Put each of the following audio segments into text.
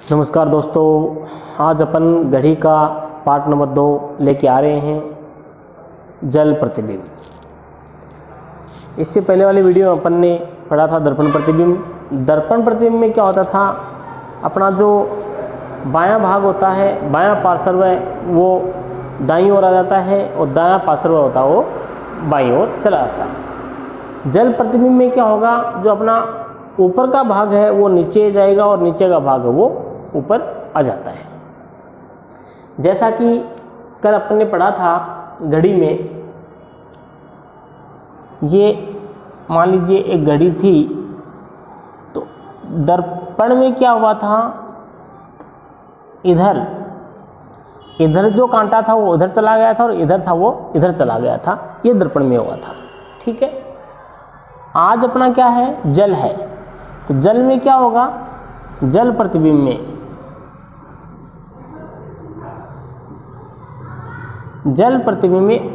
नमस्कार दोस्तों, आज अपन घड़ी का पार्ट नंबर 2 लेके आ रहे हैं, जल प्रतिबिंब। इससे पहले वाली वीडियो में अपन ने पढ़ा था दर्पण प्रतिबिंब। दर्पण प्रतिबिंब में क्या होता था, अपना जो बायां भाग होता है, बायां पार्श्व वो दाईं ओर आ जाता है और दायां पार्श्व होता है वो बाईं ओर चला जाता है। जल प्रतिबिंब में क्या होगा, जो अपना ऊपर का भाग है वो नीचे जाएगा और नीचे का भाग है वो ऊपर आ जाता है। जैसा कि कल अपन ने पढ़ा था घड़ी में, ये मान लीजिए एक घड़ी थी, तो दर्पण में क्या हुआ था, इधर जो कांटा था वो उधर चला गया था और इधर था वो इधर चला गया था। ये दर्पण में हुआ था। ठीक है, आज अपना क्या है, जल है। तो जल में क्या होगा, जल प्रतिबिंब में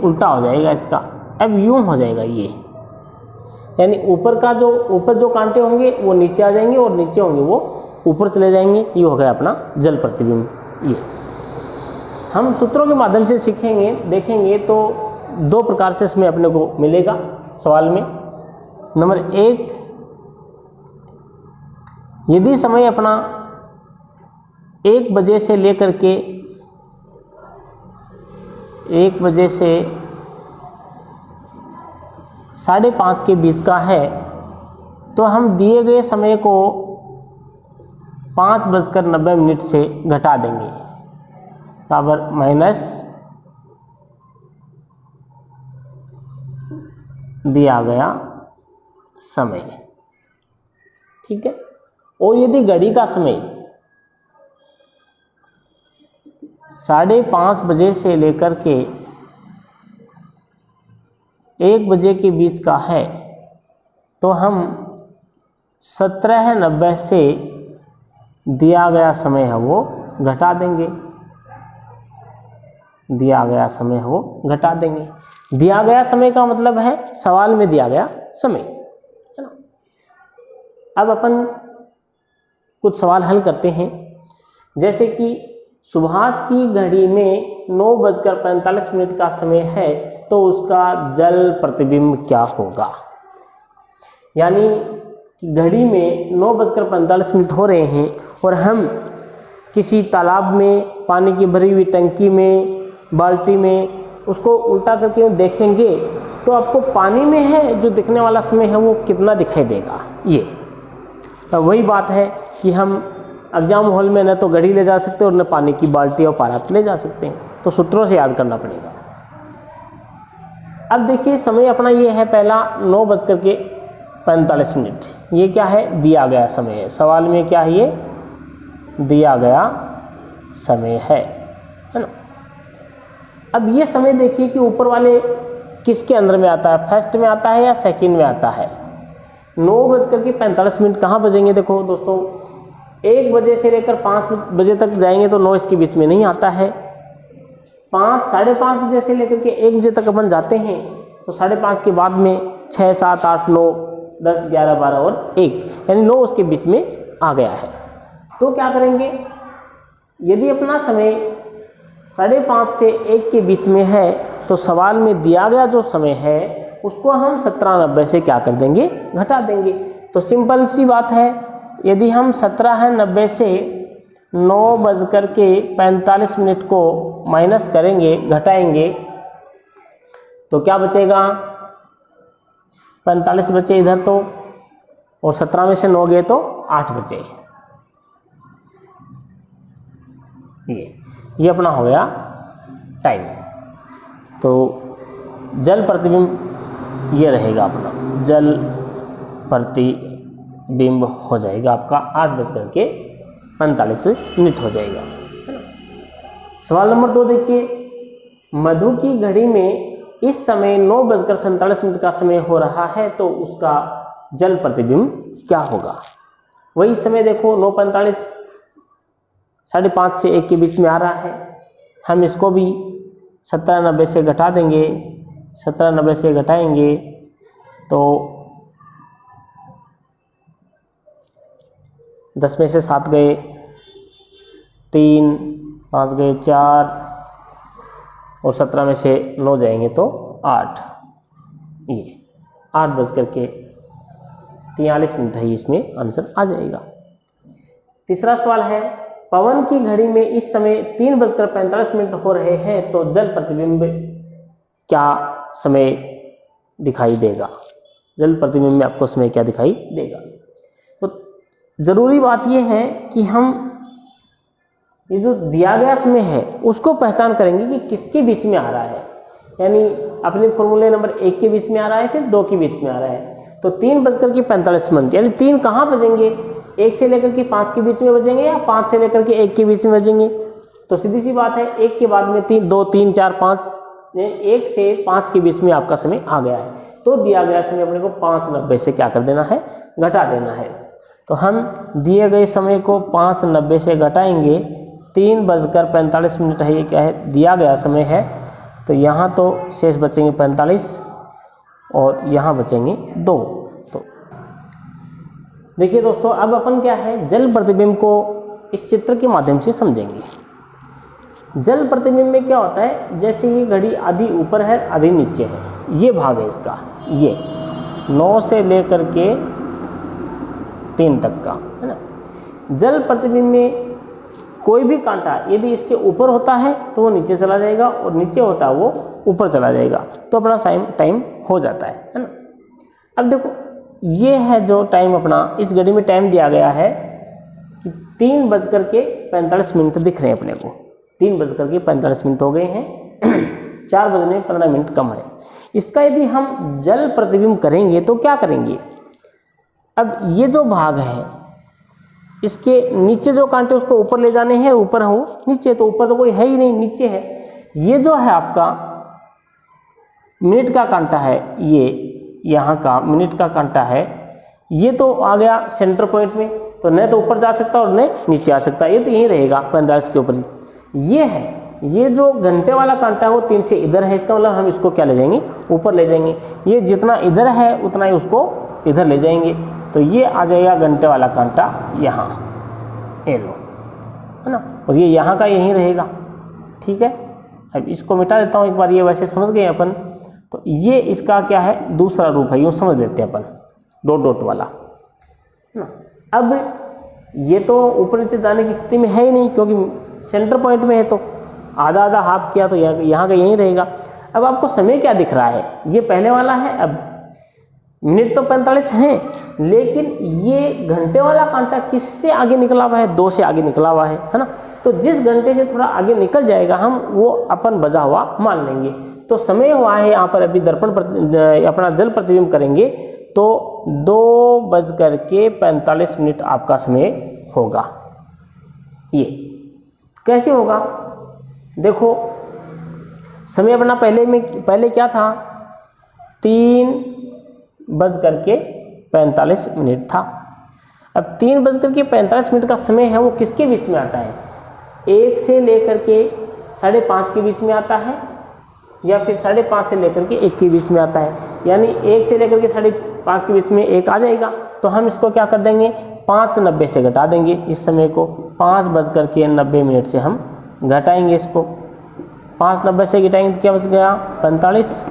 उल्टा हो जाएगा इसका। अब यूं हो जाएगा ये, यानी ऊपर जो कांटे होंगे वो नीचे आ जाएंगे और नीचे होंगे वो ऊपर चले जाएंगे। ये हो गया अपना जल प्रतिबिंब। ये हम सूत्रों के माध्यम से सीखेंगे, देखेंगे तो 2 प्रकार से इसमें अपने को मिलेगा सवाल में। नंबर 1, यदि समय अपना 1 बजे से लेकर के 5:30 के बीच का है, तो हम दिए गए समय को 5:90 से घटा देंगे, बराबर माइनस दिया गया समय। ठीक है, और यदि घड़ी का समय 5:30 बजे से लेकर के 1 बजे के बीच का है, तो हम 17:90 से दिया गया समय है वो घटा देंगे। दिया गया समय का मतलब है सवाल में दिया गया समय, है ना। अब अपन कुछ सवाल हल करते हैं। जैसे कि सुभाष की घड़ी में 9:45 का समय है, तो उसका जल प्रतिबिंब क्या होगा। यानी कि घड़ी में 9:45 हो रहे हैं और हम किसी तालाब में पानी की भरी हुई टंकी में, बाल्टी में उसको उल्टा करके देखेंगे तो आपको पानी में है जो दिखने वाला समय है वो कितना दिखाई देगा। ये तो वही बात है कि हम एग्जाम हॉल में न तो घड़ी ले जा सकते और न पानी की बाल्टी और पारात ले जा सकते हैं, तो सूत्रों से याद करना पड़ेगा। अब देखिए समय अपना ये है, पहला 9:45। ये क्या है, दिया गया समय है। सवाल में क्या है, ये दिया गया समय है ना। अब ये समय देखिए कि ऊपर वाले किसके अंदर में आता है, फर्स्ट में आता है या सेकंड में आता है। 9:45 कहाँ बजेंगे, देखो दोस्तों 1 बजे से लेकर 5 बजे तक जाएंगे तो 9 इसके बीच में नहीं आता है। 5, 5:30 बजे से लेकर के 1 बजे तक अपन जाते हैं, तो 5:30 के बाद में 6, 7, 8, 9, 10, 11, 12 और 1, यानी 9 उसके बीच में आ गया है। तो क्या करेंगे, यदि अपना समय 5:30 से 1 के बीच में है, तो सवाल में दिया गया जो समय है उसको हम 17:90 से क्या कर देंगे, घटा देंगे। तो सिंपल सी बात है, यदि हम 17:90 से 9:45 को माइनस करेंगे, घटाएंगे, तो क्या बचेगा, 45 बचे इधर तो, और 17 में से 9 गए तो 8 बचे। ये अपना हो गया टाइम। तो जल प्रतिबिंब ये रहेगा अपना, जल प्रतिबिंब हो जाएगा आपका 8:45 हो जाएगा, है ना। सवाल नंबर 2 देखिए, मधु की घड़ी में इस समय 9:47 का समय हो रहा है, तो उसका जल प्रतिबिंब क्या होगा। वही समय देखो 9:45, 5:30 से 1 के बीच में आ रहा है। हम इसको भी 17:90 से घटा देंगे, 17:90 से घटाएंगे तो 10 में से 7 गए, 3, 5 गए 4 और 17 में से 9 जाएंगे तो 8, ये 8:43 है, इसमें आंसर आ जाएगा। तीसरा सवाल है, पवन की घड़ी में इस समय 3:45 हो रहे हैं, तो जल प्रतिबिंब क्या समय दिखाई देगा? जल प्रतिबिंब में आपको समय क्या दिखाई देगा? तो ज़रूरी बात यह है कि हम ये जो दिया गया समय है उसको पहचान करेंगे कि किसके बीच में आ रहा है, यानी अपने फॉर्मूले नंबर 1 के बीच में आ रहा है, फिर 2 के बीच में आ रहा है। तो 3:45, यानी 3 कहाँ बजेंगे? 1 से लेकर के 5 के बीच में बजेंगे या 5 से लेकर के 1 के बीच में बजेंगे? तो सीधी सी बात है, 1 के बाद में 3, 2, 3, 4, 5, 1 से 5 के बीच में आपका समय आ गया है। तो दिया गया समय अपने को 5:90 से क्या कर देना है? घटा देना है। तो हम दिए गए समय को 5:90 से घटाएंगे, 3:45 है, ये क्या है? दिया गया समय है। तो यहाँ तो शेष बचेंगे 45 और यहाँ बचेंगे 2। तो देखिए दोस्तों, अब अपन क्या है, जल प्रतिबिंब को इस चित्र के माध्यम से समझेंगे। जल प्रतिबिंब में क्या होता है, जैसे ये घड़ी आधी ऊपर है आधी नीचे है, ये भाग है इसका, ये 9 से लेकर के 3 तक का है ना। जल प्रतिबिंब में कोई भी कांटा यदि इसके ऊपर होता है तो वो नीचे चला जाएगा, और नीचे होता है वो ऊपर चला जाएगा, तो अपना टाइम हो जाता है ना। अब देखो, ये है जो टाइम अपना, इस घड़ी में टाइम दिया गया है कि 3:45 दिख रहे हैं अपने को, 3:45 हो गए हैं, 4 बजने 15 मिनट कम है। इसका यदि हम जल प्रतिबिंब करेंगे तो क्या करेंगे? अब ये जो भाग है, इसके नीचे जो कांटे उसको ऊपर ले जाने हैं, ऊपर हो नीचे, तो ऊपर तो कोई है ही नहीं, नीचे है। ये जो है आपका मिनट का कांटा है, ये यहाँ का मिनट का कांटा है, ये तो आ गया सेंटर पॉइंट में, तो न तो ऊपर जा सकता और न नीचे आ सकता, ये तो यहीं रहेगा 45 के ऊपर। ये है, ये जो घंटे वाला कांटा है वो 3 से इधर है, इसका मतलब हम इसको क्या ले जाएंगे? ऊपर ले जाएंगे। ये जितना इधर है उतना ही उसको इधर ले जाएंगे, तो ये आ जाएगा घंटे वाला कांटा यहाँ, ये लो, है ना, और ये यहाँ का यहीं रहेगा। ठीक है, अब इसको मिटा देता हूँ एक बार, ये वैसे समझ गए अपन। तो ये इसका क्या है? दूसरा रूप है, यूँ समझ लेते हैं अपन, डॉट वाला, है ना। अब ये तो ऊपर नीचे जाने की स्थिति में है ही नहीं, क्योंकि सेंटर पॉइंट में है, तो आधा आधा हाफ किया तो यहाँ का यहीं रहेगा। अब आपको समय क्या दिख रहा है? ये पहले वाला है। अब मिनट तो 45 हैं, लेकिन ये घंटे वाला कांटा किससे आगे निकला हुआ है? 2 से आगे निकला हुआ है ना। तो जिस घंटे से थोड़ा आगे निकल जाएगा हम वो अपन बजा हुआ मान लेंगे। तो समय हुआ है यहाँ पर, अभी दर्पण अपना जल प्रतिबिंब करेंगे तो 2:45 आपका समय होगा। ये कैसे होगा? देखो, समय अपना पहले क्या था? 3:45 था। अब 3:45 का समय है वो किसके बीच में आता है? 1 से लेकर के 5:30 के बीच में आता है, या फिर 5:30 से लेकर के 1 के बीच में आता है। यानी 1 से लेकर के 5:30 के बीच में 1 आ जाएगा, तो हम इसको क्या कर देंगे? 5:90 से घटा देंगे इस समय को। 5:90 से हम घटाएंगे इसको। 5:90 से घटाएंगे तो क्या बच गया? 45,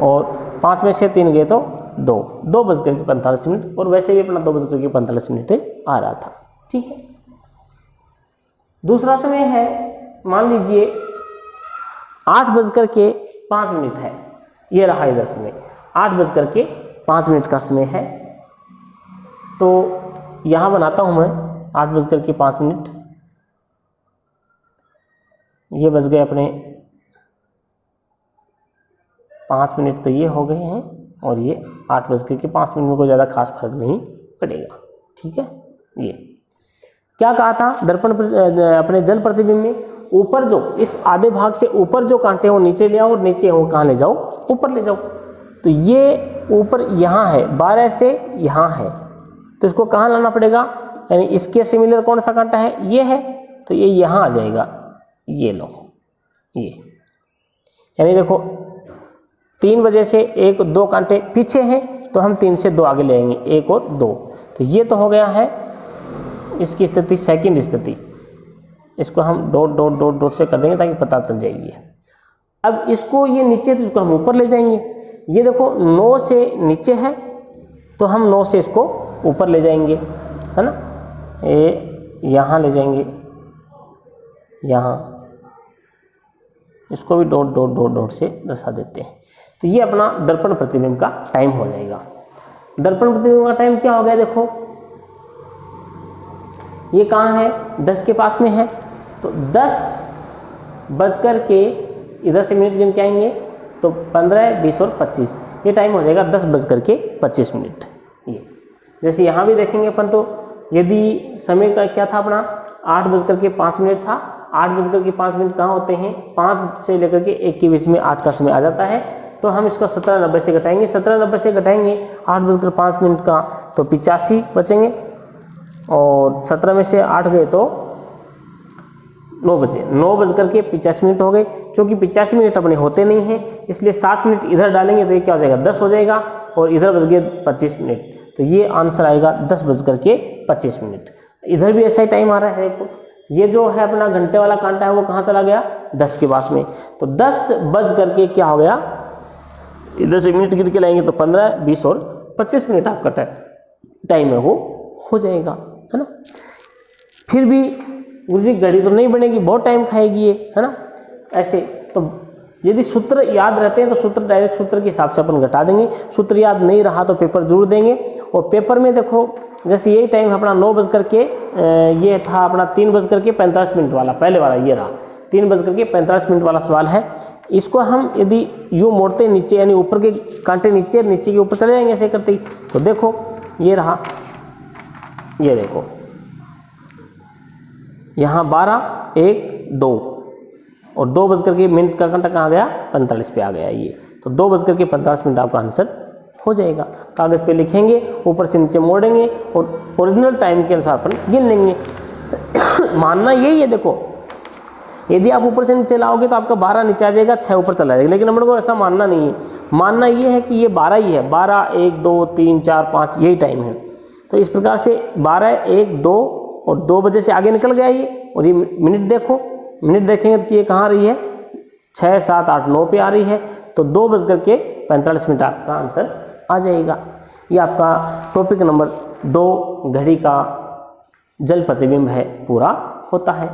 और 5 में से 3 गए तो 2:45, और वैसे भी अपना 2:45 आ रहा था। ठीक है, दूसरा समय है, मान लीजिए 8:05 है, ये रहा इधर समय, 8:05 का समय है। तो यहाँ बनाता हूँ मैं 8:05, ये बच गए अपने 5 मिनट, तो ये हो गए हैं, और ये 8:05 में कोई ज़्यादा खास फर्क नहीं पड़ेगा। ठीक है, ये क्या कहा था? दर्पण अपने जल प्रतिबिंब में ऊपर जो इस आधे भाग से ऊपर जो कांटे हैं वो नीचे ले आओ, और नीचे वो कहाँ ले जाओ? ऊपर ले जाओ। तो ये ऊपर यहाँ है, 12 से यहाँ है, तो इसको कहाँ लाना पड़ेगा? यानी इसके सिमिलर कौन सा कांटा है? ये है, तो ये यहाँ आ जाएगा, ये लो, ये। यानी देखो 3 बजे से 1-2 कांटे पीछे हैं, तो हम 3 से 2 आगे ले आएंगे, 1 और 2। तो ये तो हो गया है इसकी स्थिति, सेकंड स्थिति। इसको हम डॉट डॉट डॉट डॉट से कर देंगे ताकि पता चल जाएगी। अब इसको ये नीचे तो इसको हम ऊपर ले जाएंगे। ये देखो 9 से नीचे है तो हम 9 से इसको ऊपर ले जाएंगे, है ना। ये यहाँ ले जाएंगे, यहाँ इसको भी डॉट डॉट डॉट डॉट से दर्शा देते हैं। तो ये अपना दर्पण प्रतिबिंब का टाइम हो जाएगा। दर्पण प्रतिबिंब का टाइम क्या हो गया, देखो ये कहाँ है, 10 के पास में है, तो 10 बजकर के इधर से मिनट गिन के आएंगे तो 15, 20 और 25 ये टाइम हो जाएगा 10 बजकर के 25 मिनट। ये जैसे यहाँ भी देखेंगे अपन, तो यदि समय का क्या था अपना 8 बजकर के 5 मिनट था, 8 बजकर के 5 मिनट कहाँ होते हैं, 5 से लेकर के 1 के बीच में 8 का समय आ जाता है। तो हम इसको 17:90 से घटाएंगे, 17:90 से घटाएंगे 8 बजकर 5 मिनट का तो 85 बचेंगे, और 17 में से 8 गए तो 9 बजे, 9 बजकर के 85 मिनट हो गए। क्योंकि 85 मिनट अपने होते नहीं हैं, इसलिए 7 मिनट इधर डालेंगे तो ये क्या हो जाएगा 10 हो जाएगा, और इधर बच गए 25 मिनट, तो ये आंसर आएगा 10 बजकर के 25 मिनट। इधर भी ऐसा ही टाइम आ रहा है। ये जो है अपना घंटे वाला कांटा है वो कहाँ चला गया, 10 के पास में, तो 10 बज करके क्या हो गया, इधर से मिनट गिर के लाएंगे तो 15, 20 और 25 मिनट आपका टाइम है वो हो जाएगा, है ना। फिर भी गुरुजी घड़ी तो नहीं बनेगी, बहुत टाइम खाएगी ये, है ना। ऐसे तो यदि सूत्र याद रहते हैं तो सूत्र डायरेक्ट सूत्र के हिसाब से अपन घटा देंगे, सूत्र याद नहीं रहा तो पेपर जरूर देंगे। और पेपर में देखो जैसे यही टाइम अपना 9 बजकर के ये था अपना 3 बजकर के 45 मिनट वाला, पहले वाला ये रहा 3 बजकर के 45 मिनट वाला सवाल है। इसको हम यदि यूँ मोड़ते नीचे, यानी ऊपर के कांटे नीचे, नीचे के ऊपर चले जाएंगे ऐसे करते ही, तो देखो ये रहा, ये देखो यहाँ 12, 1, 2 और 2 बजकर के मिनट का घंटा कहाँ गया, 45 पे आ गया ये, तो 2 बजकर के 45 मिनट आपका आंसर हो जाएगा। कागज़ पे लिखेंगे, ऊपर से नीचे मोड़ेंगे और ओरिजिनल टाइम के अनुसार अपन गिन लेंगे। मानना यही है, देखो यदि आप ऊपर से नीचे लाओगे तो आपका 12 नीचे आ जाएगा, 6 ऊपर चला जाएगा, लेकिन हम लोग को ऐसा मानना नहीं है। मानना ये है कि ये 12 ही है, 12, 1, 2, 3, 4, 5 यही टाइम है। तो इस प्रकार से 12, 1, 2 और 2 बजे से आगे निकल गया ये। और ये मिनट देखो, मिनट देखेंगे तो ये कहाँ रही है, 6, 7, 8, 9 पे आ रही है, तो 2 बजकर के 45 मिनट आपका आंसर आ जाएगा। ये आपका टॉपिक नंबर 2 घड़ी का जल प्रतिबिंब है पूरा होता है।